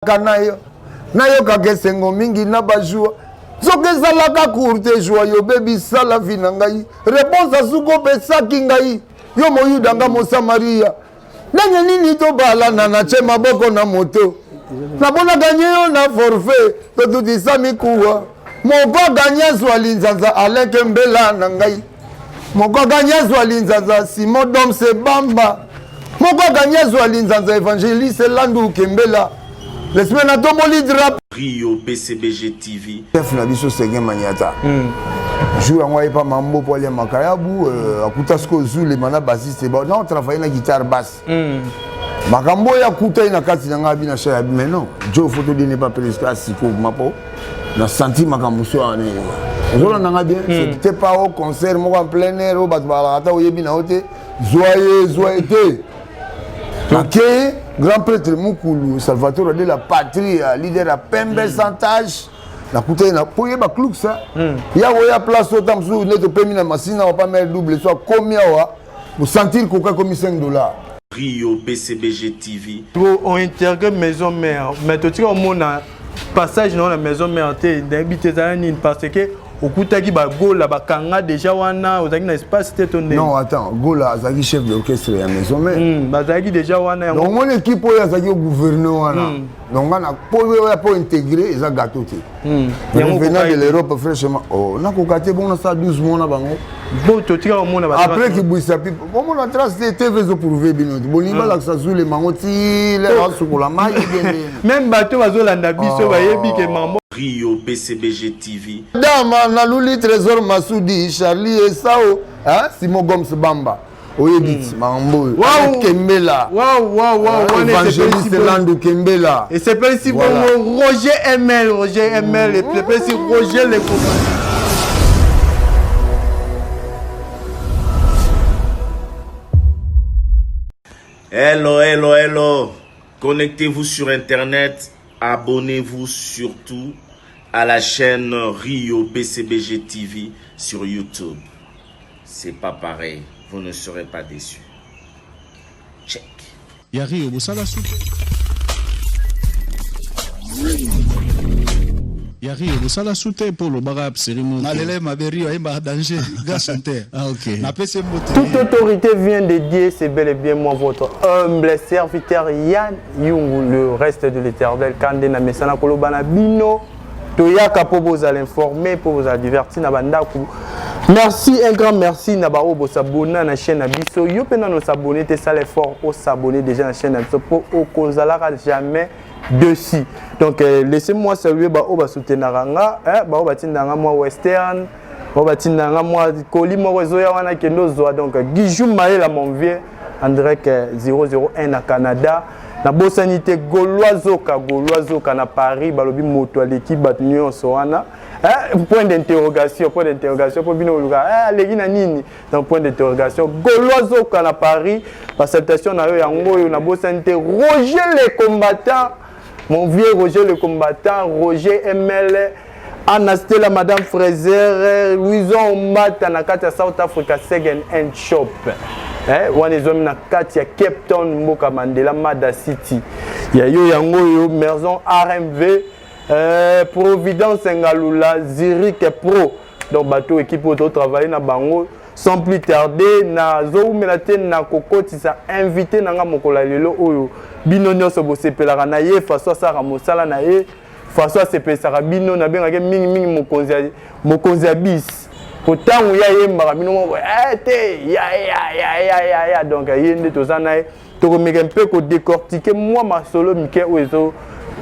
Kanayo nayo kakesengo mingi na bajua soki ezalaka courte joie yo bebisala vi na ngai réponse asuki opesaki ngai yo moyuda nga mosamaria ndenge nini tobalana na tye maboko na moto napona ganye yo na forfait totutisa mikuwa moko aganye azwa linzanza Alain Kembela na ngai moko aganye azwa linzanza Simon Domse Bamba moko aganye azwa linzanza Evangeliste Landu Kembela. Les semaines à Tomoli Drap. Rio BCBG TV. Chef na biso Segen Maniata. Jour en pas mambo pour les makayabu. Akutasko Zule mana bassiste. Non, travailler na guitare basse. Makambo ya kuta ina kati na ngabi na shaya mais non. Joe photo n'est pas presque assis pour mapo. Na senti makambo so ane. Zola na ngabi c'était pas au concert mo en plein air au batbala ata oyebi na hote. Joyeux. Ok, grand prêtre Mukulu, Salvatore de la patrie, leader à Pembe Santage. La coûté na poye ba clouk ça. Ya oya place au temps sous net pemi na machine on pas mettre double soit combien wa pour sentir coca comme $5. Rio BCBG TV. On interroge maison mère, mais tu vois mon passage dans la maison mère t'es d'habiter parce que okutaki ba gola ba kanga déjà wana ozaki na espace te ton. Non attends, gola azaki chef d'orchestre ya maison mère. Bazaki déjà wana. Donc mon équipe oya azaki au gouverneur wana. Donc on a pour intégrer les gâteaux te. Venant de l'Europe fraîchement. Oh, na kokate bon ça 12 mois na bango. Bon to tika mona ba. Après qui bouissa pipe. Bon mon trace de TV zo prouver bino. Boniba la ça sur les mangoti les rasu pour la maille. Même bateau bazolanda biso bayebi ke mambo. Rio BCBG TV. Dama na luli trésor Masudi Charlie Esao hein Simon Gomes Bamba oyebiti mambo Kembela wow Evangeliste Landu Kembela et c'est pas ici voilà. Bon Roger ML et c'est ici Roger les Hello. Connectez-vous sur internet, abonnez-vous surtout à la chaîne Rio BCBG TV sur YouTube. C'est pas pareil, vous ne serez pas déçus. Check. Ya Rio Bosala Soute. Ya Rio Bosala Soute pour le barab cérémonie. Malele Maberio a danger, gars santé. Ah ok. Toute autorité vient de Dieu, c'est bel et bien moi votre humble serviteur Yann Yungu, le reste de l'éternel Kande na mesana kolobana bino. Toyaka pour vous informer, pour vous divertir na bandaku. Merci, un grand merci Nabaro pour s'abonner à la chaîne Abisso. Yo pena nous s'abonner, t'es ça l'effort pour s'abonner déjà à la chaîne Abisso pour au konzalara jamais dessus. Donc laissez-moi saluer ba o ba soutenir nga, ba o ba tindanga moi western, ba o ba tindanga moi koli mo rezoya wana kendo zo donc Guijou Maël mon vieux André 001 à Canada. Na bosanité Gauloisoka na Paris balobi moto à l'équipe batunion soana point d'interrogation pour bino luka legi na nini donc point d'interrogation Gauloisoka na Paris par salutation na yo yango na bosanité Roger le combattant mon vieux Roger le combattant Roger ML Anastela Madame Fraser Louison Mata na kati ya South Africa Second Hand Shop wana ezomi na kati ya Cape Town mboka Mandela Mada City ya yo yango yo maison RMV Providence Ngalula Zurich Pro donc bateau équipe auto travailler na bango sans plus tarder na zoumela te na kokoti sa invité nanga mokola lelo oyo bino nyonso bosepelaka na ye faso sara mosala na ye faso sepesaka bino na bengaka mingi mokonzi ya bis pourtant il y a un bino ya donc yende tozana to un peu ko décortiquer moi ma solo mike ozo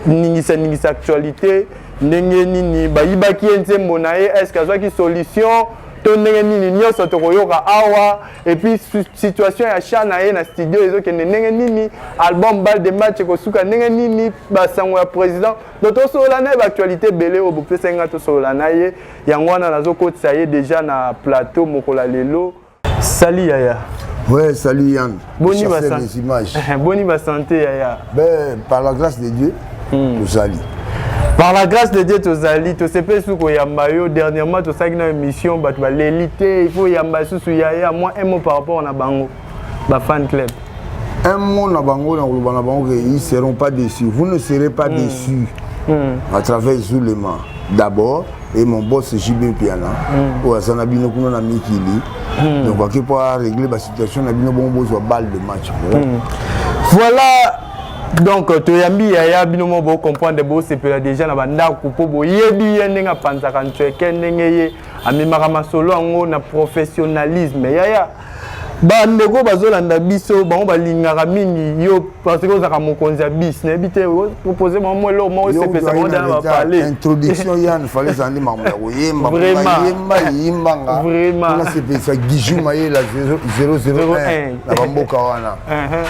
ningisa actualité ndenge nini bayibaki nzembo na ye est-ce que azwaki solution to ndenge nini nyonso to koyoka awa et puis situation ya chana ye na studio ezo ke ndenge nini album bal de match ko suka ndenge nini basango ya président donc to sola na actualité belé o bopesa nga to sola na ye yango wana nazo kotisa ye déjà na plateau mokola lelo. Salut Yaya. Ouais, salut Yann. Boni ba santé. Boni ba santé Yaya. Ben par la grâce de Dieu, nous salut. Par la grâce de Dieu, tozali, to sepe suko yamba yo dernièrement to saki na émission batu ba l'élité, il faut yamba susu Yaya, moi un mot par rapport na bango, ba fan club. Un mot na bango ils ne seront pas déçus. Vous ne serez pas déçus à travers Zulema. D'abord, et mon boss JB Piana. Pour ça, Nabino Kuna Mikili. Donc, on va pouvoir régler la situation. Nabino Bombo soit balle de match. Voilà. Donc, Toyambi Yaya Binomo Bo comprendre beau c'est déjà na banda kupo bo yebi yenga panza kan tueke ndenge amimaka solo ngo na professionnalisme Yaya bandeko bazolanda biso bango balingaka mingi yo parce que ozaka mokonzi ya bis na ebite proposer moi lo moi c'est fait ça on va parler introduction Yann fallait s'andi mambo yemba yimba vraiment là c'est ça Guijou Maye la 001 la bamboka wana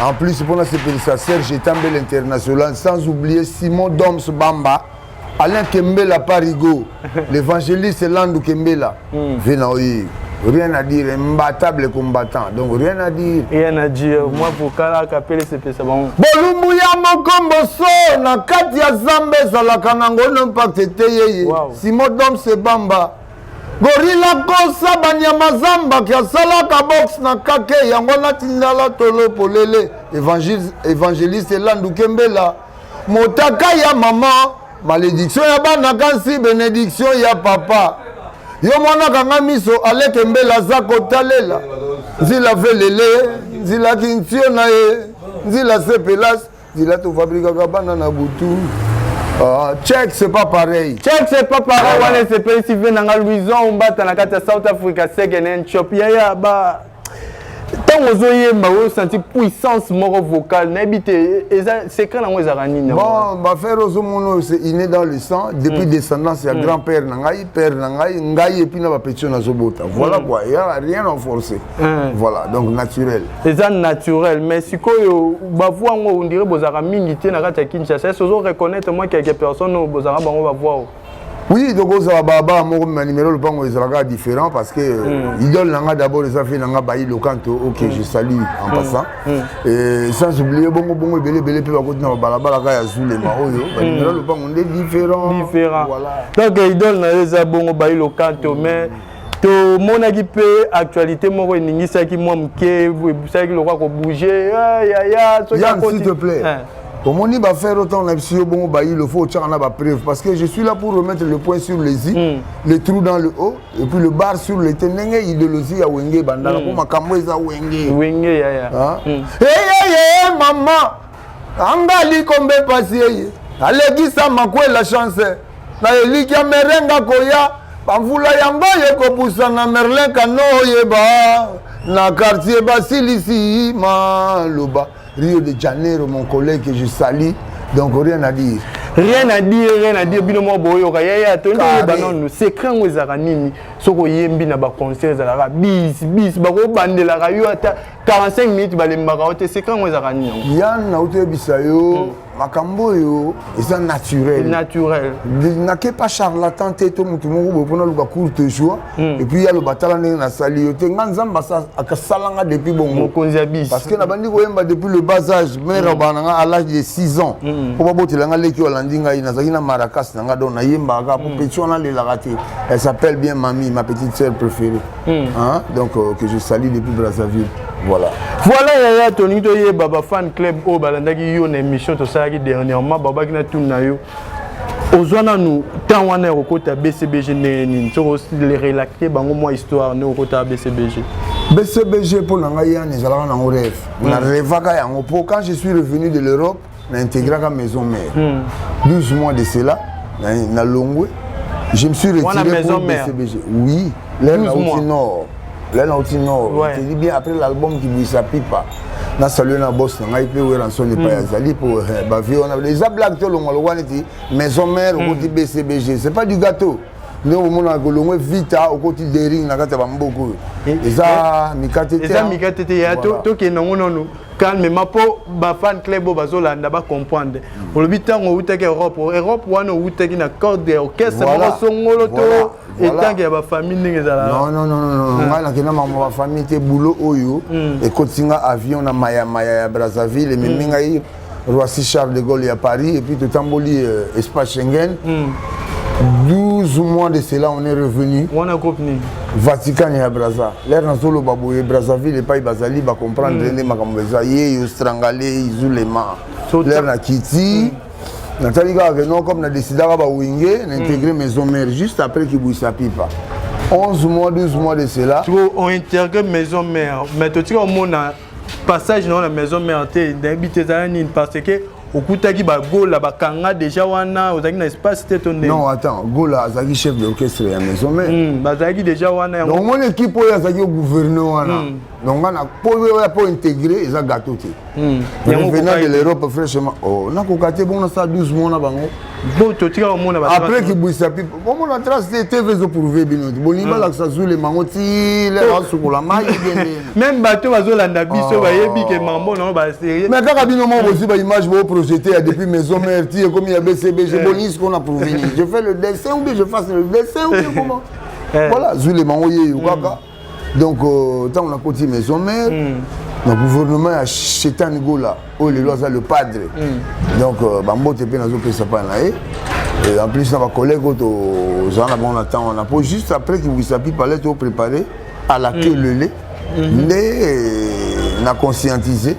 en plus pour c'est ça Serge Tambel international sans oublier Simon Doms Bamba Alain Kembela Parigo l'évangéliste Landou Kembela Venaoyi. Rien à dire, imbattable combattant. Donc rien à dire. Rien à dire. Moi pour Kala Kapele c'est ça bon. Bolumbuya Mokombo so na kati ya Zambe zalaka nango n'impact teye. Simon Dom se Bamba. Gorilla Kosa Banyama Zamba qui a salaka box na kake yango na tindala tolo polele. Évangéliste Landou Kembela. Motaka ya maman. Malédiction ya bana kansi bénédiction ya papa. Yo mwana kanga miso aleke mbela zako talela nzila velele nzila kintio na ye nzila sepelas nzila to fabrika kabana na butu check c'est pas pareil wana c'est pas si venanga Louison mbata na kati ya South Africa second hand shop ya ba tant ozoyemba o senti puissance moro vocale n'habité secret na ngweza kanini bon ba faire ozomono c'est inné dans le sang depuis descendance ya grand-père nangai père nangai ngai et puis na ba petit na zobota voilà quoi il y a rien à forcer voilà donc naturel c'est naturel mais sikoyo ba voix ngo on dirait bozaka mingi te na kati ya Kinshasa est-ce ozo reconnaître moi quelques personnes bozaka bango ba voix oui, donc on va baba mon numéro le bango est différent parce que idole nanga d'abord les affaires nanga bayi lokanto OK je salue en passant et sans oublier bongo belé pe ba kotina balabala ka ya Zulema oyo numéro le bango est différent voilà donc idole na les bongo bayi lokanto mais to monaki pe actualité moko eningisaki mwa mke busaki lokwa ko bouger ya so ya s'il te plaît. Comme on va faire autant il faut preuve parce que je suis là pour remettre le point sur les i, le trou dans le haut et puis le bar sur le tenenge idéologie à Wenge bandala pour makambo eza Wenge ya maman angali kombe passer aleki sa makwe la chance na eliki ya merenga koya pamvula yango yeko busana Merlin kano yeba na quartier Basilisi maloba Rio de Janeiro, mon collègue que je salue, donc rien à dire. Rien à dire, binomo boyo kaya tondo banon secret ngwezaka nini soko yembi na ba concert za la bis bako bandela ka yo ata 45 minutes balembaka ote secret ngwezaka nini yan na ote bisayo makambo yo c'est naturel n'a que pas charlatan te to mutu moko pona luka courte joie et puis ya le batala na sali yo te nganzamba sa akasalanga depuis bongo parce que na bandi ko yemba depuis le bas âge mère bananga à l'âge de 6 ans ko babotelanga leki olandinga ina zakina maracas nanga don na yemba ka pour petit on a le lagati elle s'appelle bien Mamie ma petite sœur préférée hein donc que je salue depuis Brazzaville. Voilà Yaya Tony Toye Baba Fan Club au balandaki yo na émission to salaki dernièrement baba kina tuna yo ozwana nous tant wana okota BCBG neni to les relaxer bango moi histoire ne okota BCBG pour nanga yana ezalaka na rêve na rêvaka yango pour quand je suis revenu de l'Europe na intégré la maison mère 12 mois de cela na Longwe je me suis retiré pour BCBG oui l'aile au nord l'aile au nord je dis bien après l'album qui vous s'appipa na salué na boss na ipe we ranson ne pas yazali pour ba vie on a les blagues to longo lwaneti maison mère au côté BCBG c'est pas du gâteau nous on a golongwe vita au côté des ring na kata ba mboko eza mikatete ya to ke non calmement pour ba fan club bazolanda ba comprendre olobi tango utaki Europe wana utaki na corde orchestre ba songolo to et tant que ba famille ngezala non ngala kena mama ba famille te boulot oyo et kotinga avion na maya ya Brazzaville et minga Roissy Charles de Gaulle à Paris et puis de Tamboli espace Schengen 12 mois de cela, on est revenu. On a compris. Vatican et à Brazza. L'air dans le Baboué, Brazzaville et pas Bazali, va comprendre les Macambeza, ils strangulé, ils ont les mains. L'air na Kiti. Nathalie non comme on a décidé à Wingé, d'intégrer maison mère juste après qu'il bouge sa pipe. 11 mois, 12 mois de cela. On intègre maison mère. Mais tu sais, on a passage dans la maison mère, parce que au Koutaki Gola, Bakanga déjà wana, aux agnes espace c'était non, attends, Gola, Azagi chef d'orchestre à la maison mère. Bazagi déjà wana. Donc mon équipe est Azagi au gouverneur. Donc on a pour intégrer les gâteaux. Venant de l'Europe fraîchement. Oh, on a cocaté bon ça 12 mois na bango. Après qu'il bouge sa pipe, bon on a tracé TV pour prouver bien. Bon il va là ça sous les mangoti, les sur la maille. Même bateau va zolanda biso ba yebi que mambo non ba sérieux. Mais quand Kabino m'a aussi ba image beau projeté depuis maison mère comme il y a BCBG bonus qu'on a prouvé. Je fais le dessin ou bien je fasse le dessin ou bien comment. Voilà, sous les mangoyé ou quoi. Donc tant on a continué maison mère. Le gouvernement a acheté un Gola, où les lois le padre. Donc, Bambo Tepe n'a pas ça pas là. Et en plus, nos collègues, on a pas juste après que vous saviez parler, tout préparé à la queue le lait, on a conscientisé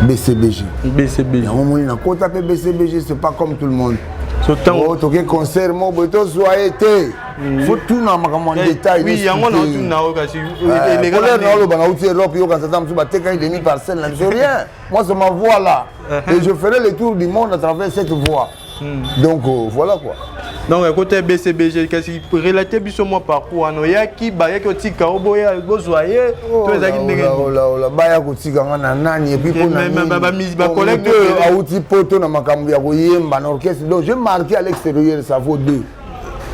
BCBG. BCBG. On a tapé BCBG, c'est pas comme tout le monde. Oh, tu as un concert, tu sois été. Il faut tout dans mon détail. Oui, il y a un tout dans les rien. Moi, c'est ma voix là. Et je ferai le tour du monde à travers cette voix. Donc, voilà quoi. Donc, côté BCBG, qu'est-ce qui peut relater sur mon parcours? Il y a qui va y aussi Kaoboya, Gozoye, tous les amis. Oh là, Baya Kotika, Nani, et puis pour ma collègue a outil poto dans ma cambia, orchestre. Donc, j'ai marqué à l'extérieur, ça vaut 2.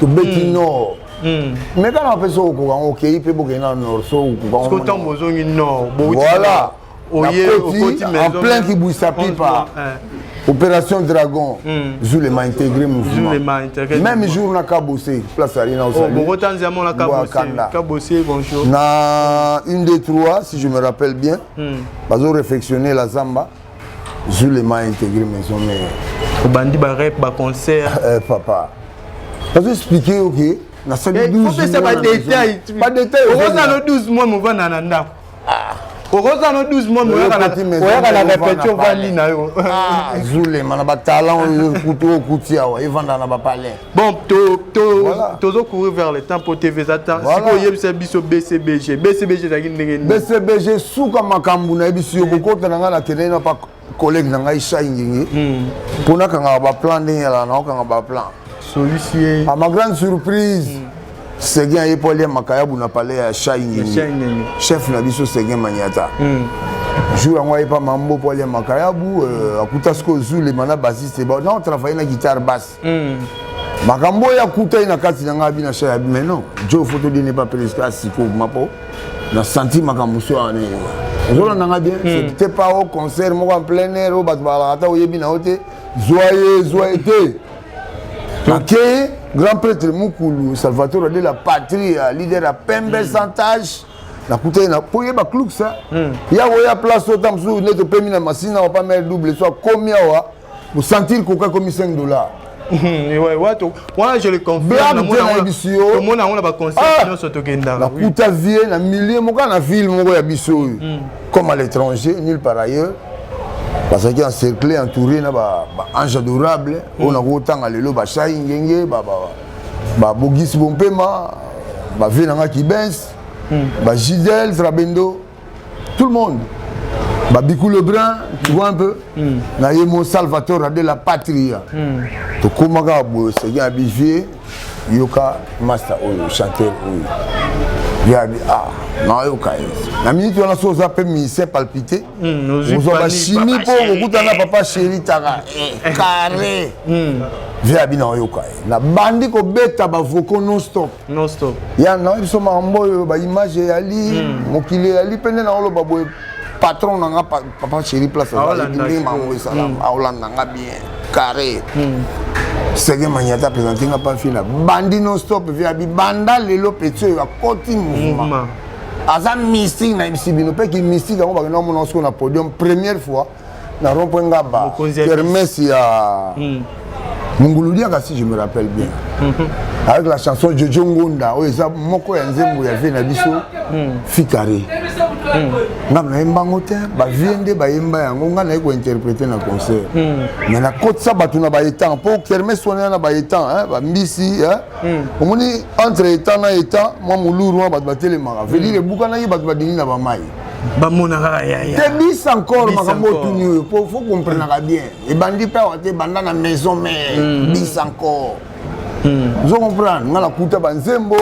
To Betty Nord. Mais quand on fait ça au courant, ok, il peut beaucoup dans le Nord, ça au courant. Parce que besoin du Nord. Voilà. En plein qui bouge sa pipe. Opération Dragon, Zoulé m'a intégré mouvement. Même jour, on a bossé. Place Arena au Salut. Bonjour. Na une des trois, si je me rappelle bien, ils ont réflexionné la Zamba. Zoulé m'a intégré maison mère. Bandi rep, concert. Papa. Parce que expliquer, ok, na salle 12 mois. Pas de détails. Pas de détails. On a 12 mois, on va dans Oroza no 12 mois, on a la répétition valina. Ah, Zoulé, man a talent, couteau, coutia, ils vendent dans la palais. Bon, tu courir vers le temps pour TV Zata. Si vous biso BCBG, BCBG, sous comme Makambuna, biso, beaucoup de gens qui n'ont pas collègue dans la Chaïngi. Pour nous, quand on va plan, on va plan. Celui-ci. À ma grande surprise. Seguin Epolé Makayabou n'a pas à Chaïngi. Chef Nabiso Seguin Maniata. Joue en Waipa Mambo Polé Makayabou, à Koutasko Zou, les manas bassistes, non, on travaille la guitare basse. Makambo ya Kouta na kati na ngabi na Chaïngi, mais non, Joe Photo n'est pas presque à Siko Mapo. Na senti Makambo soit né. Zola n'a bien, c'était pas au concert, moi en plein air, au Batbalata, au Yebina Ote, joyeux. Ok, grand prêtre Moukoulou, Salvatore de la patrie, leader à Pembe Santage, la coûté na pour y clou ça. Il y a place au temps où net permis na machine na pas mettre double soit combien pour sentir coca comme $5. Ouais, moi je le confirme. Le monde a pas conception sur Togenda. La coûte vie na milieu mon na ville mon ya biso. Comme à l'étranger, nulle part ailleurs. Parce qu'il est encerclé, entouré d'anges adorables. On a autant à l'élo, Bachaï, Ngenge, Bogis Bompema, Venanga Kibens, Gisèle, Rabendo, tout le monde. Bikou Lebrun, tu vois un peu. Naïmo Salvatore de la patrie. Tu comment c'est un habitué, Yoka Master, chanteur. Non, yoka. La minute où on a sauté un peu, il s'est palpité. Nous avons chimie pour vous donner papa chéri tara. Carré. Via bino yoka. La bande ko beta ba voko non stop. Non stop. Ya non, ils sont mambo ba image ali, mokile ali pende na olo babo patron na papa chéri place là. Il mambo salam. Aolanda nga bien. Carré. Seguin Maniata présenté n'a pas fini. Bandi non stop via banda lelo petit à côté mouvement. Aza mystique na ibisibino pe ki mystique on va non mon sur na podium première fois na rond-point Ngaba. Kermesse ya Munguludia si je me rappelle bien. Avec la chanson Jojo Ngonda, où ils ont moko ya nzembo ya vena biso Fikare. Ngam na embango te, ba viende ba yemba yango nga na ko interpréter na concert. Mais na côte ça batuna ba étant pour kermesse sonner na ba étant hein, ba mbisi hein. Omoni entre étant na étant, moi muluru ba batele mara. Veut dire bukana yi ba dini na ba mai. Bamonaka ya. Te bis encore makambo tunu, faut comprendre bien. Et bandi pa te banda na maison mais bis encore. Vous comprenez, on a la kuta banzembo.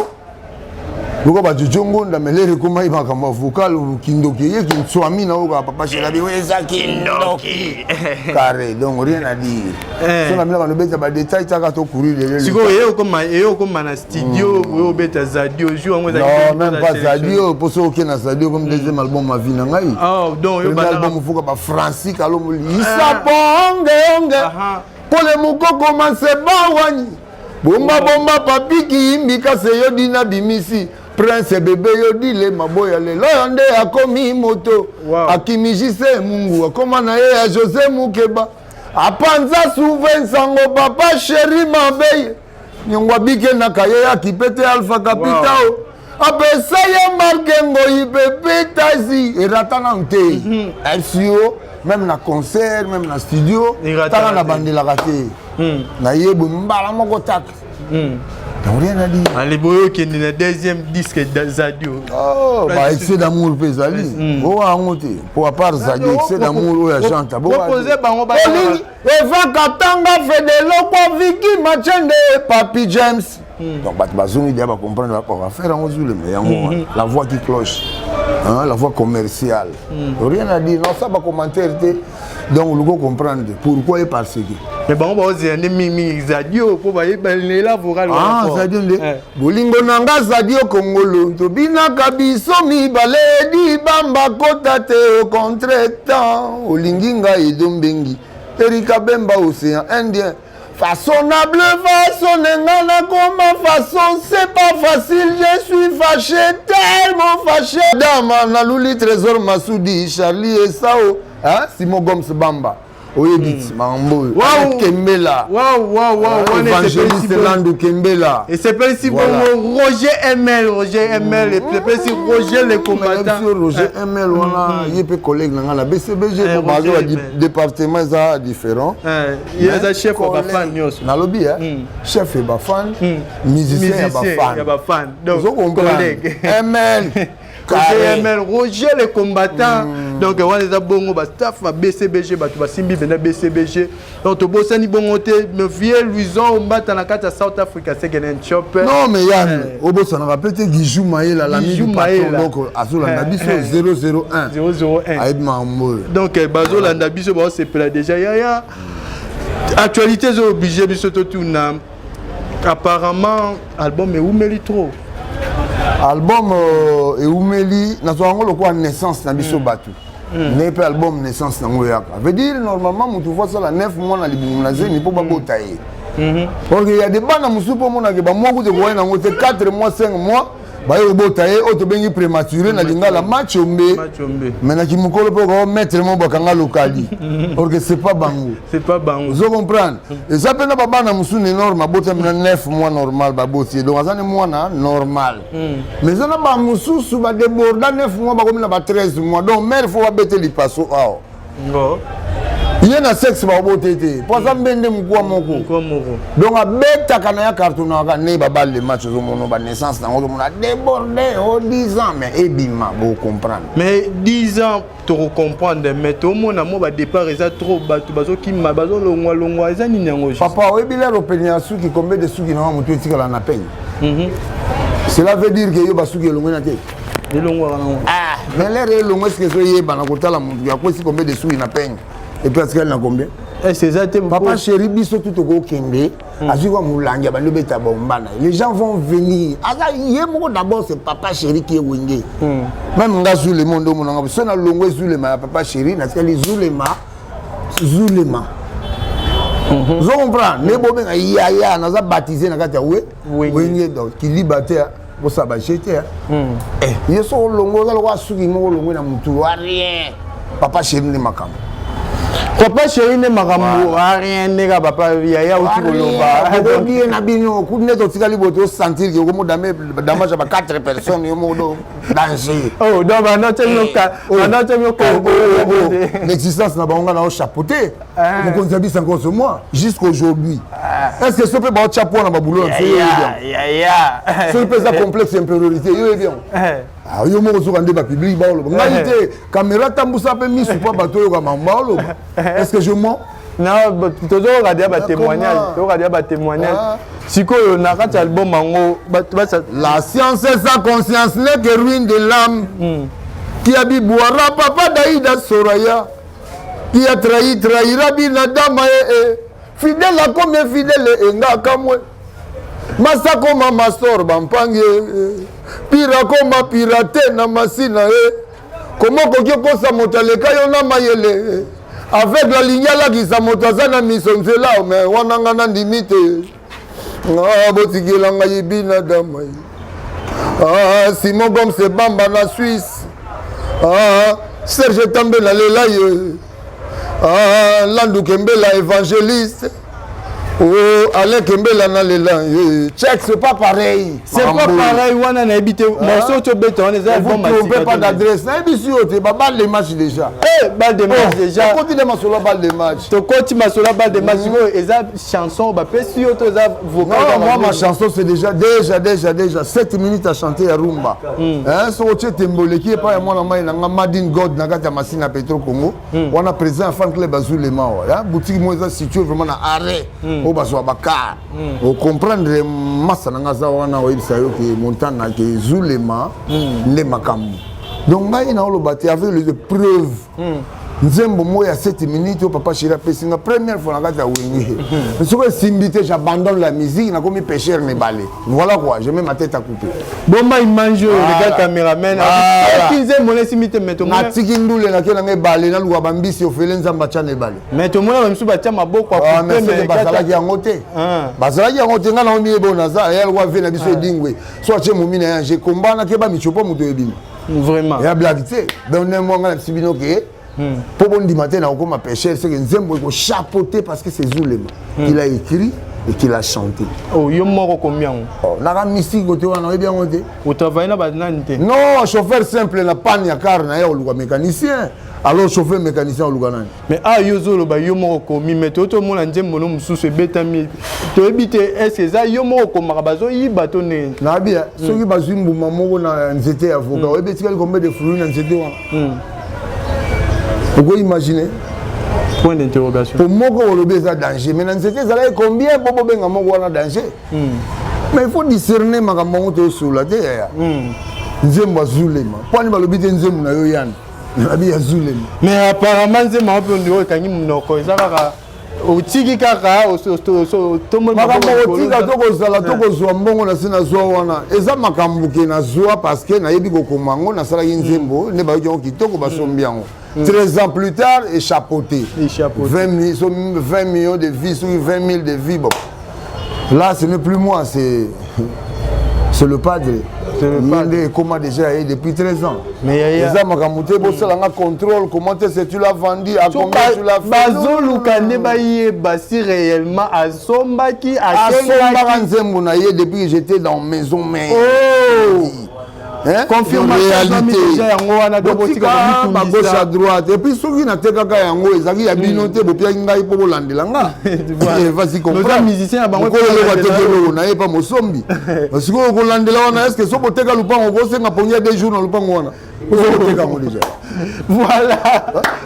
Luko ba Jojongo ndamelere kuma iba kama vocal kindoki ye kinswami na oka papa shelabi weza kindoki. Carré, donc rien à dire. So na mina banobeta ba détail taka to courir les. Siko yeo comme na studio, yo beta Zadio joue ngo za. Non, même pas Zadio, pour ceux qui na Zadio comme deuxième album ma vie na ngai. Ah, donc yo ba album fuka ba Francis Kalomuli. Isa bonge. Pour les moko commencer ba wani. Bomba bomba papi ki imbika se yo dina bimisi prince bébé yo dile maboya le loyonde akomi moto akimijise mungu akoma na ye ya José Mukeba apanza souven sango papa chéri mabeye nyongwa bike na kaye ya kipete alpha capitao apesa ye markengo ipepe tazi eratana nte FCO même na concert même na studio tala na bandela raté na yebu mbala moko tak rien à dire. Allez boyo qui est le deuxième disque de Zadio. Oh, bah excès d'amour pesali. Oh amoté. Pour part Zadio excès d'amour ya chante. Proposer bango ba. Eva Katanga Fedelo pour Vicky Machende Papi James. Donc bazongi dia ba comprendre on va faire en Zulu mais la voix qui cloche. Hein, la voix commerciale. Rien à dire. Non ça va commentaire. Donc vous comprendre pourquoi et parce que. Mais bon, on va dire mimi Zadio pour voyer la vocal. Ah, Zadio nde. Bolingo nanga Zadio Kongolo. To bina kabiso mi baledi bamba kota te au contre-temps. Olinginga idombengi. Erika Bemba océan Indien. Façonnable, façonnengana comme façon, c'est pas facile, je suis fâché, tellement fâché. Dama, Nalouli, Trésor Massoudi, Charlie et Sao, hein, Simon Gomes Bamba. Oyebit, Mambo, Kembela. Waouh, Évangéliste Landou Kembela. Et c'est pas ici pour Roger ML, et c'est pas ici Roger les combattants. Roger ML, on a des collègues dans la BCBG, pour le département est différent. Il y a des chefs qui sont fans. Nalobi, chef et fan, musicien et fan. Donc, on collègue. ML. Roger les combattants. Donc on les a bongo ba staff ba BCBG ba tu ba simbi bena BCBG. Donc to bosani bongo te me vieux Luison on bat na kata South Africa c'est qu'un shop. Non mais Yann, au boss on a répété Guijou Maïla l'ami du patron donc Azul Ndabiso 001. Aïd Mambo. Donc Bazol Ndabiso ba c'est pla déjà ya actualité zo obligé biso to tuna. Apparemment album est où mérite trop. Album Eumeli na soango lokwa naissance na biso batu. N'est pas album naissance na ngoyaka. Veut dire normalement mutu voit ça la 9 mois na libumu na zeni po babota ye. Parce qu'il y a des bana musupo mona ke ba moko te koyena ngote 4 mois 5 mois ba yo bota ye auto bengi prématuré na lingala match ombe. Mais na kimukolo po ko mettre mo bakanga lokali. Parce que c'est pas bango. C'est pas bango. Vous comprenez? Et ça pena baba na musu ni normal bota 9 mois normal ba botier. Donc ça ne mois na normal. Mais ça na ba musu su ba déborder 9 mois ba comme na ba 13 mois. Donc mère faut ba bete li passo. Ngo. Il y a un sexe ba botete. Pour ça mbende mukwa moko. Donc a beta kana ya carton na ne ba bal le match zo mono ba naissance na ngo mona déborder au 10 ans mais ebima vous comprendre. Mais 10 ans to comprendre mais tout le monde mo ba départ ça trop batu bazo ki ma bazo longwa eza nini yango. Papa obile opinion suki combien de suki na mutu etikala na peine. Cela veut dire que yo ba suki longwa na te. Ah, mais les longs est-ce que so yeba na kotala mutu ya ko si combien de suki na peine. Et puis, est-ce combien? C'est ça, papa chéri, biso tout au Kende, les gens vont venir. D'abord, c'est papa chéri qui est wingé. Même dans le monde, si on a longué Zulema, papa chéri, c'est les Zulema. Vous comprenez? Les bobins, il y a baptisé dans la wingé, donc qui libère. Pour ça, j'étais. Il y a son longo, il y a rien. Papa chéri, n'est pas comme. Papa chéri ne makambo rien nega papa yaya uti koloba. Donc bien na bino ku ne to tikali boto sentir que comme damage ba 4 personnes yo modo danger. Oh donc maintenant tu l'existence na bango na chapeauté. Mon contabi c'est encore ce mois jusqu'aujourd'hui. Est-ce que ce peut ba chapeau na ba boulot yaya. Ce peut ça complexe infériorité yo bien. Ah yo mo zo kande ba public ba lo. Ngalité caméra tambusa pe misu pa bato yo ka mamba lo. Est-ce que je mens? Non, tu dois regarder un témoignage. Tu dois regarder un témoignage. Si tu as un album, la science et sa conscience n'est que ruine de l'âme. Qui a dit boira papa Daïda Soraya. Qui a trahi, trahira binadama. Fidèle à combien fidèle et ngakamwe. Masako mama sor bampange. Pira koma pirate na masina. Comment kokyo kosa motaleka yona mayele. Avec la ligne là qui s'amotazana misonzela mais wananga ndimite ah botigela ngai bina damai ah Simon Gomes c'est bamba na Suisse ah Serge Tambela lelaye ah Landu Kembela évangéliste oh Alain Kembela na lela check c'est pas pareil wana na habité morceau to béton les albums vous trompez pas d'adresse na bisu ote ba balle de match déjà balle de match déjà continue masolo balle de match to continue masolo balle de match eza chanson ba pesi yo to za vocal moi ma chanson c'est déjà 7 minutes à chanter à rumba hein so oche temboleki pa ya mwana mai na Madine God na kata masina Petro Congo wana président fan club Azulema wa boutique mo eza situé vraiment na arrêt o baso bakar o comprendre massa na ngaza wana o ibisa yo ke montana ke Zulema ne makambu donc ngai na lo bati avec les preuves nzembo moya 7 minutes au papa chéri pesinga première fois na kata wengi mais ce que simbité j'abandonne la musique na comme pêcheur ne balé voilà quoi je mets ma tête à couper bomba image le gars caméraman qui nzembo ne simité mais to na tikindule na kena ngebale na luwa bambisi ofele nzamba cha ne balé mais to mona bamsu batia maboko a couper mais bazalaki yango te bazalaki yango te nga na omi ebona za ya lwa ve na biso edingwe so ache mumina ya je kombana ke ba michopo muto ebima vraiment ya blague te donc ne mo nga na sibino ke pour bon dimanche na okoma pêcher c'est que nzembo ko chapeauté parce que c'est Zulema il a écrit et qu'il a chanté oh yo moko combien na ka musique côté wana bien côté au travail na ba nante non chauffeur simple na panne ya car na yo luka mécanicien alors chauffeur mécanicien au luka nani mais ah yo zolo ba yo moko komi mais to mona nzembo no mususu betami to ebité est ça yo moko komaka bazo yiba to ne na bien soki bazimbu mamoko na nzete avocat obetikali combien de fruits na nzete wana vous pouvez imaginer. Point d'interrogation. Pour moi, on a danger. Mais dans cette année, combien pour benga mo wana danger? Mais il faut discerner ma monte sur la terre. Nzembo Zulema. Point ba lobite nzembo na yo yana. Na bi Zulema. Mais apparemment nzembo on peut dire kangi munoko ezaka otiki kaka to mo makambo otika tokozala tokozwa mbongo na sina zwa wana eza makambo ke na zwa parce que na yebi kokoma ngo na sala nzembo ne ba yo kitoko basombi yango 13 ans plus tard échappauté 20 millions de vies sur 20 000 de vies bon là ce n'est plus moi c'est le padre il comment déjà depuis 13 ans mais ça m'a camoté pour ça on contrôle comment est-ce que tu l'as vendu à combien tu l'as fait bazolu kande baye basi réellement à sombaki à nzembo na ye depuis que j'étais dans maison mère confirmation déjà yango wana do botika ba gauche à droite et puis soki na tekaka yango ezaki ya bino te bopia ngai po bolandela nga vas-y comprendre nos musiciens na bango ko le batekelo na ye pa mosombi parce que ko landela wana est-ce que so boteka lupango ko senga ponya 2 jours na lupango wana ko so boteka ngo déjà voilà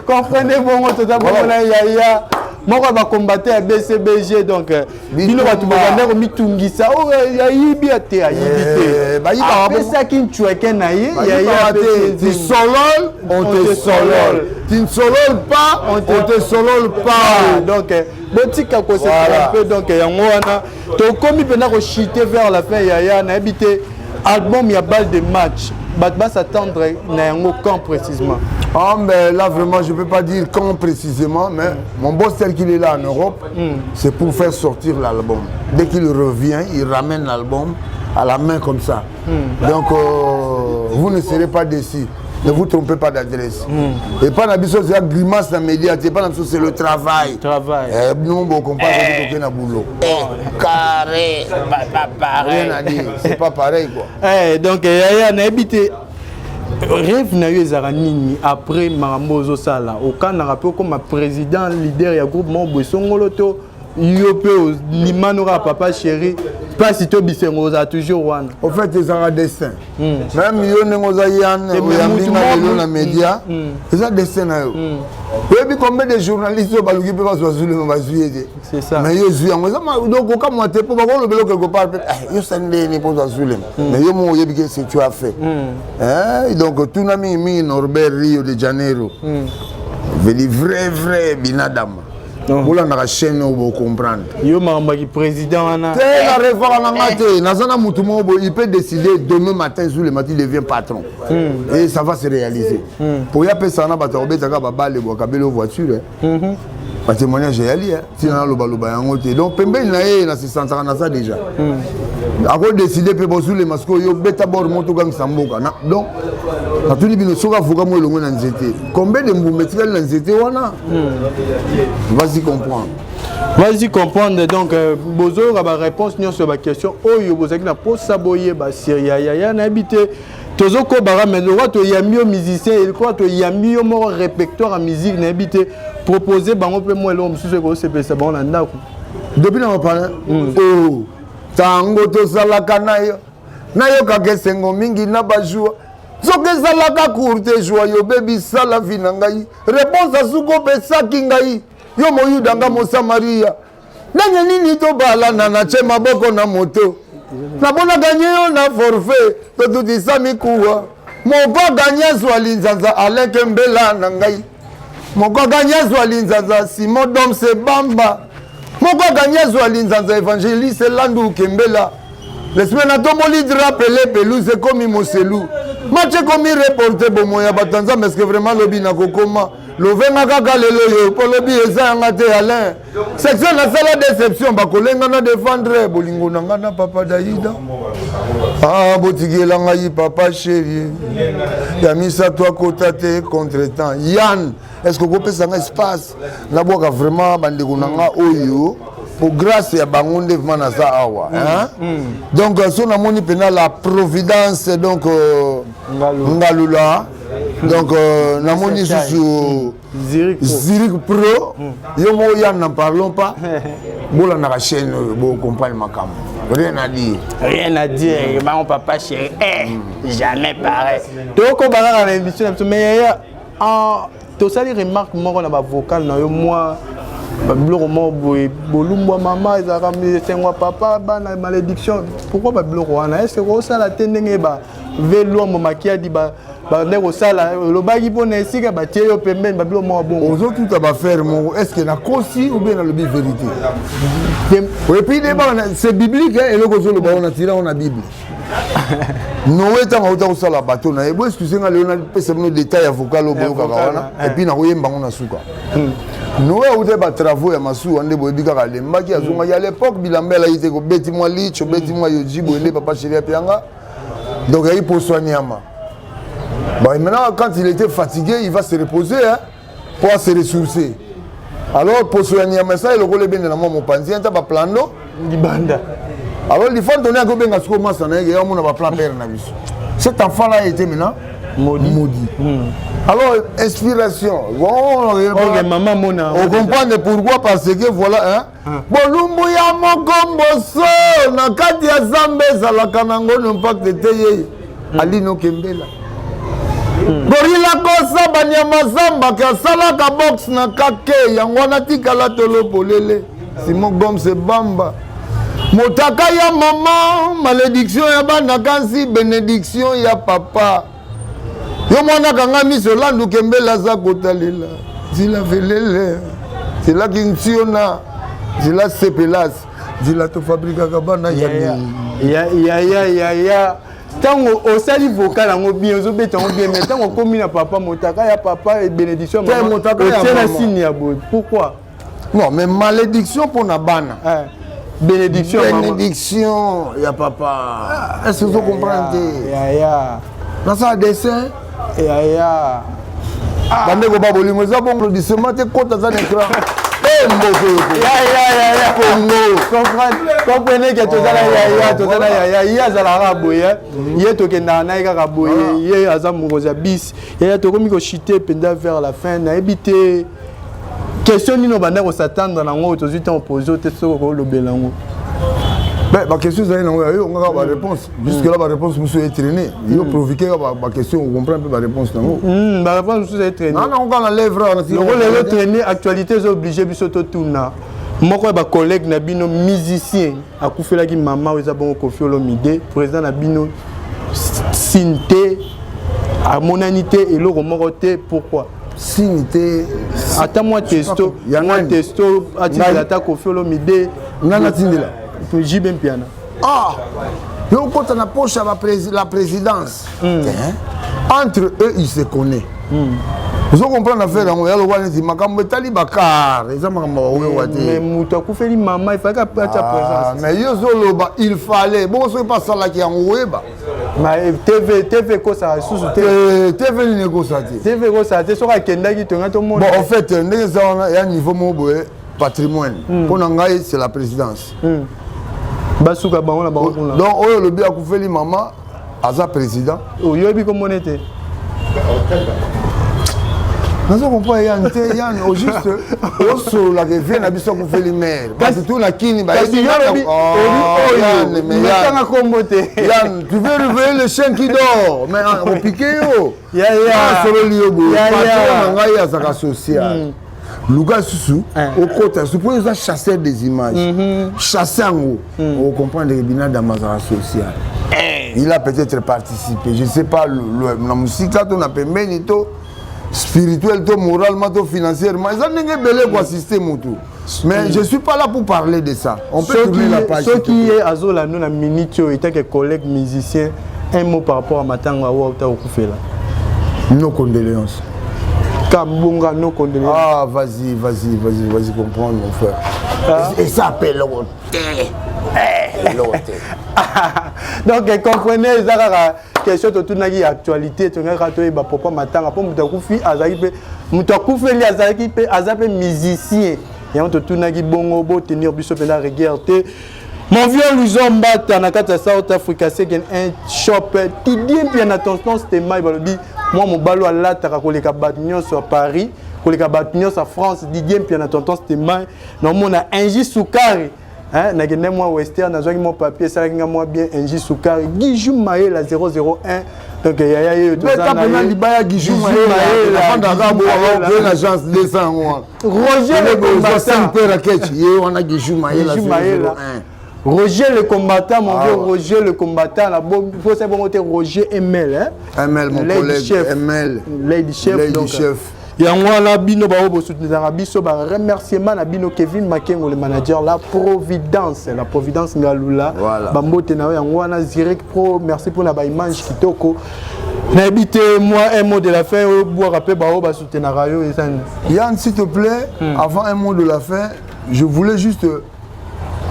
comprenez bon to ta bona yaya moko ba combattre à BCBG donc bino ba tubanda ko mitungisa o yayibi ate ayibi ba yiba ba ça qui tueke na ye yaya tu solol on te solol tu ne solol pas on te solol pas donc botika ko c'est un peu donc yango wana to komi pena ko chiter vers la fin yaya na habité album ya balle de match va s'attendre na yango quand précisément. Ah mais là vraiment je peux pas dire quand précisément mais mon boss tel qu'il est là en Europe c'est pour faire sortir l'album. Dès qu'il revient, il ramène l'album à la main comme ça. Donc vous ne serez pas déçus. Ne vous trompez pas d'adresse. Et pas la biso, c'est la grimace dans les médias. Pas la biso, c'est le travail. Nous, on comprend que c'est un boulot. Carré, pas pareil. Rien à dire. C'est pas pareil, quoi. Donc, il y a un habité. Rêve na yo ezara nini après Marambozo Sala. Au cas n'a rappelé comme président, leader du groupe Mambo Songolo to yo pe limanora papa chéri. Pas si tu bisengo za toujours one. Au fait, c'est un destin. Même yo nengoza yan, oyambinga lelo na média. C'est un destin na yo. Oui, combien de journalistes baluki pe bazo zulu bazuye. C'est ça. Mais yo zuya ngoza donc comme moi te pour ba ko belo quelque part yo sende ni pour zulu. Mais yo mo yebi que tu as fait. Donc tout na mi Norbert Rio de Janeiro. Veli vrai binadam. Vous la chaîne vous comprendre. Yo mamba qui président ana. C'est la réforme en maté. Nazana Mutumo il peut décider demain matin sur le matin il devient patron. Et ça va se réaliser. Pour y appeler ça na bato obetaka babale bo kabelo voiture. Ba témoignage yali si na lo baloba yango te. Donc pembe na se sentara na ça déjà. Ako décider pe bosu le masko yo beta bor moto gang samboka. Donc na tuni bino soka fuka mo longo na nzete. Combien de mboumetikali na nzete wana? Vas-y comprendre. Vas-y comprendre. Donc bozo ba réponse sur la question oyo bozaki na po saboyer ba Syria ya na habité tozoko bara mais le roi to yamio musicien il croit to yamio mo répertoire en musique na habité proposer bango pe mo lo msusu ko CP ça bon na ndako. Depuis na parler oh tango to salaka nayo ka sengo mingi na bajua soke salaka courte joie yo baby sala vinangai réponse asuko pesa kingai yo moyuda nga mo Samaria nanya nini to bala na che maboko na moto na bona gagner yo na forfait to tuti sami kuwa mo ba gagner swali nzanza Alain Kembela na ngai mo ko gagner swali nzanza Simon Dom se bamba mo ko gagner swali nzanza Évangéliste Landu Kembela les semaines à tomoli drapelé pelouse comme Moselou match comme reporter bomoya batanza mais que vraiment lobi na kokoma lovenga kaka lelo yo po lobi eza ngate Alain section na sala déception bakolenga na défendre bolingo nanga na papa Daïda botigela ngai papa chéri ya misa toi kotate contre-temps Yann est-ce que vous pouvez un espace na boka vraiment bandeko nanga oyo pour grâce à bangonde vraiment na ça awa donc son amoni pena la providence donc ngalula donc namoni sous Zurich Pro yo mo ya n'en parlons pas bola na chaîne bo compagne makam rien à dire mon papa chéri jamais pareil donc on va dans l'émission mais tout ça les remarques moi on a vocal na yo moi Babloro bolumba maman ezaka misengwa papa bana malédiction pourquoi babloro wana est-ce que ça la tendenge ba velo makia di ba ndeko sala lobaki pona esika ba tie yo pembeni bablo mo bon ozo tout ba faire mon est-ce que na kosi ou bien na lobi vérité et puis c'est biblique et le kozo le ba on a tiré on a bible Noé tanga uta usala bateau na ebo excusez nga léona pesa no détail avocat lo boyo kaka wana et puis na koyemba ngona suka Noé uta ba travaux ya masu ande boyebi kaka lembaki azonga ya l'époque bilambela ite ko beti moi licho beti moi yojibo ele papa chéri pianga donc il pour soigner ama bon maintenant quand il était fatigué il va se reposer pour se ressourcer alors pour soigner ama ça il le bien na mon panzi anta ba plano libanda. Alors il faut donner à Gobenga ce comment ça n'est pas mon plan père na biso. Cet enfant là était maintenant maudit. Alors inspiration. Bon, maman mona. On comprend pourquoi parce que voilà Bolumbu ya mokombo so na kati ya Zambe za kanango impact teye Alino Kembela. Gorilla kosa banyama zamba ka sala ka box na kake yango na tikala tolo polele. Simon Gom se bamba. Motaka ya maman, malédiction ya bana kansi, bénédiction ya papa. Yo mwana kanga miso Landu Kembela za kotalela. Zila velele. Zila kintiona. Zila sepelas. Zila to fabrika kabana ya. Tango osali vocal yango bien zo beta yango bien mais tango komi na papa motaka ya papa et bénédiction maman. Motaka ya maman. Signe ya bo. Pourquoi? Non, mais malédiction pour na bana. Bénédiction, bénédiction, il y a papa. Est-ce que vous comprenez? Ya. Dans ça dessin, Yaya. Bande ko ba bolingo za bon applaudissement te kota za l'écran. Ya. Comprenez que tozala yaya azalaka boye. Ye tokenda na kaka boye. Ye azamukoza bis. Yaya tokomi ko chiter pendant vers la fin na ebité. Question nino banda ko s'attendre nango tozi temps opposé te soko lo belango. Ben ma question c'est non on a la réponse. Jusque là ma réponse monsieur est traîné. Il provoquer ma question on comprend un peu ma réponse nango. Ma réponse monsieur est traîné. Non on a la lèvre on le traîné actualité est obligé biso to tuna. Moko ba collègue na bino musicien akufela ki mama weza bon Koffi Olomide président na bino Sinte à monanité et loko moko te pourquoi Sinité attends moi testo ati Koffi Olomide nana tindela Jibem piana yo quand on approche à la présidence entre eux ils se connaissent vous comprenez l'affaire dans le roi dit makambo tali bakar ils makambo wati mais muto akufeli mama il fallait qu'à présence mais yo zoloba il fallait bon c'est pas ça là qui en weba mais TV ko ça sous TV ni négociateur TV ko ça te soka kenda ki tonga to monde bon en fait ndenge ça on a un niveau moboé patrimoine pour ngai c'est la présidence basuka bango na bango donc oyo lobi akufeli mama aza président oyo bi ko monete nous comprend Yann au juste au sol la revient na biso akufeli maire parce que tout la kini ba Yann tu veux réveiller le chien qui dort mais on piqué yo solo liobo patron ngai azaka social Luga Susu, au côté, suppose ça chasseur des images. Chasseur, on comprend les bina dans ma social. Il a peut-être participé, je ne sais pas, la musique, là, on a permis, spirituel, moralement, financièrement. Ils ont belé pour assister mon tour. Mais je ne suis pas là pour parler de ça. On peut tourner la page. Ce qui est à Zola, nous, la minute, étant que collègue musicien, un mot par rapport à Matanga ou à Okoufela. Nos condoléances. Kabunga, nos condoléances. Ah, vas-y, comprendre, mon frère. Et ça appelle l'hôtel. Donc, comprenez, la question de toute l'actualité, tu as raté papa Matanga, pour Moutaoufi, Moutaoufeli, Azapé, musicien. Et on te tourne à Bongo, tenir Bissot et la regarder. Mon vieux Luzomba, Tanakata South Africa, c'est un shop qui dit bien attention, c'était mal. Moi, mon ballon à la Tarakoleka Batnion sur Paris, Koleka Batnion sur France, Didier bien attention, c'était mal. Non, on a Inji Soukari. Hein, n'a moi Western, n'a pas mon papier, ça n'a moi bien Inji Soukari. Guijou Maé la 001. Donc il y a eu tout ça. Mais Libaya Guijou Maé la l'agence 200 Roger le combattant. On a Guijou Maé la 001. Roger le combattant, mon vieux Roger le combattant, il faut savoir monter Roger ML, hein? ML, mon collègue, ML. Lady Chef. Il y a un labino baobo soutenir Arabiso, remerciement à Bino Kevin Makengo, le manager, la Providence Ngalula. Voilà. Bambote na yangwana Zirek Pro, merci pour la image kitoko. N'habitez moi un mot de la fin, boire rappeler baoba soutenir Rayo et ça. Yann, s'il te plaît, avant un mot de la fin, je voulais juste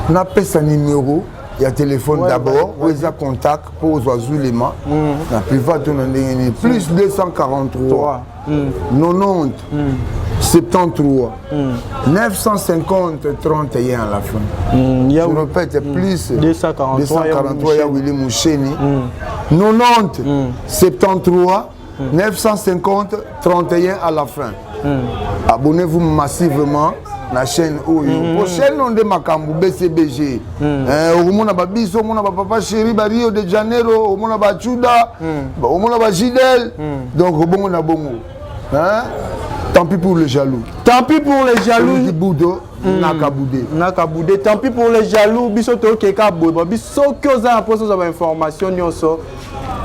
n'appeler sa numéro. Il y a téléphone d'abord, où il y a contact pour les oiseaux les mains. La private, on a plus 243 90 73 950 31 à la fin. Je répète, plus 243, il y a Willy Moucheni. 90 73 950 31 à la fin. Abonnez-vous massivement. La chaîne prochaine on de makambu BCBG omona ba biso omona ba papa chéri ba Rio de Janeiro omona ba Chuda omona ba Gidel donc bongo na bongo tant pis pour les jaloux Nakaboudé tant pis pour les jaloux biso to keka boy biso koza poso za information nyonso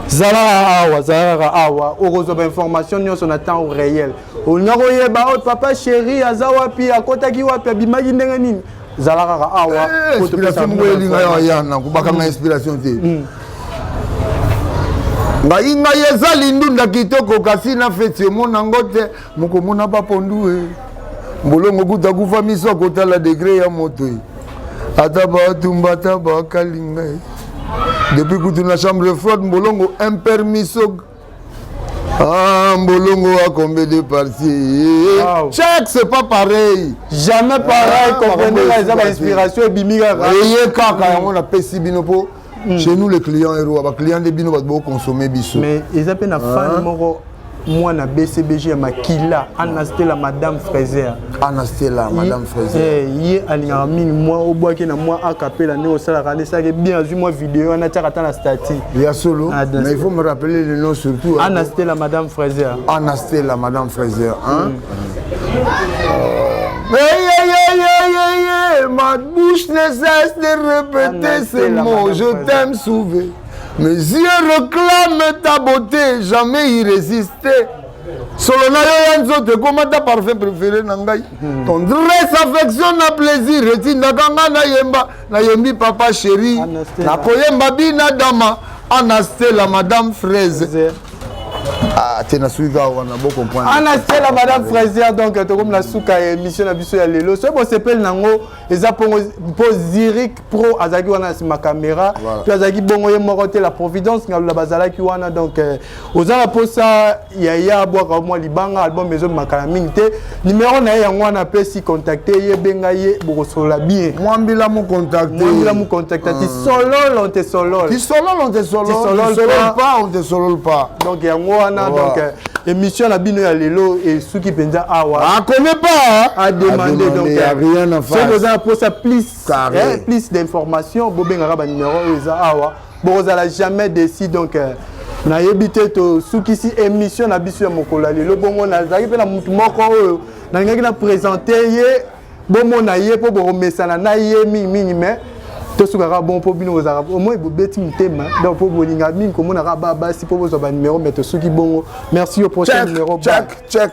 Zara awa orozo ba information nyonso na temps réel onakoye ba papa chéri azawapi akotaki wapi bimaki ndenge nini Zara awa inspiration moyelinga yana kubakanga inspiration te ngai ezali ndunda kitoko kasi na feti omona ngo te mokomona bapondu mbolongo kuta kufa miso kotala degré ya moto ata batumba ata bakalinga depuis kutu na chambre froide mbolongo impermiso Mbolongo a combien de parties? Wow. Check, c'est pas pareil. Jamais pareil, comprenez les inspirations et bimika. Et kaka, on a pesi binopo. Chez nous, les clients, les clients de bino vont consommer biso. Mais ils appellent un fan, moi, na BCBG, ma Kila, Anastela, Madame Fraser. Anastela, Madame Fraser. Hier, moi, au bois qui n'a moi à capella, néo salarane, ça est bien vu moi vidéo, on a tiré à la statue. Il y a solo, mais il faut me rappeler le nom surtout. Anastela, Madame Fraser. Anastela, Madame Fraser. Ma bouche ne cesse de répéter ces mots. Je t'aime souvent. Mes yeux réclament ta beauté, jamais y résister. Solona yo yanzote, comment ta parfum préféré nangai? Tendresse, affection, na plaisir, retina kanga na yemba, na yembi papa chéri. Na koyemba bina dama, Anastela, Madame Fraise. Ah, tu as suivi, on a beau comprendre. Anastela, Madame Fraisier, donc, tu as comme la souka émission la biso ya lelo. Ce bon s'appelle nango, ils a pour Zurich Pro, azaki wana ma caméra. Puis azaki bongo ye morote la Providence, ngalo la bazala ki wana donc aux ala pour ça ya boire moi libanga album maison makalamingte. Numéro na yango wana pe si contacter ye benga ye bokosola bien. Moi mbila mon contacter. Moi mbila mon contacter. Ti solo on te solo. Ti solo on te solo. Ti solo pas on te solo pas. Donc yango wana donc émission la bino ya lelo et ceux qui penza awa. Ah connaît pas à demander donc il y a rien à faire. C'est vous avez pour ça plus d'informations bobenga ba numéro eza awa. Bon vous allez jamais décider donc na yebité to ceux qui si émission na biso ya mokolo lelo bongo na zaki pe na mutu moko oyo na ngaki na présenter ye bongo na ye po bo mesana na ye mingi mais tout ce qui est bon pour nous, au moins, vous bêtez un thème. Donc, pour vous, vous avez un numéro, mais tout ce qui est bon. Merci au prochain numéro. Check.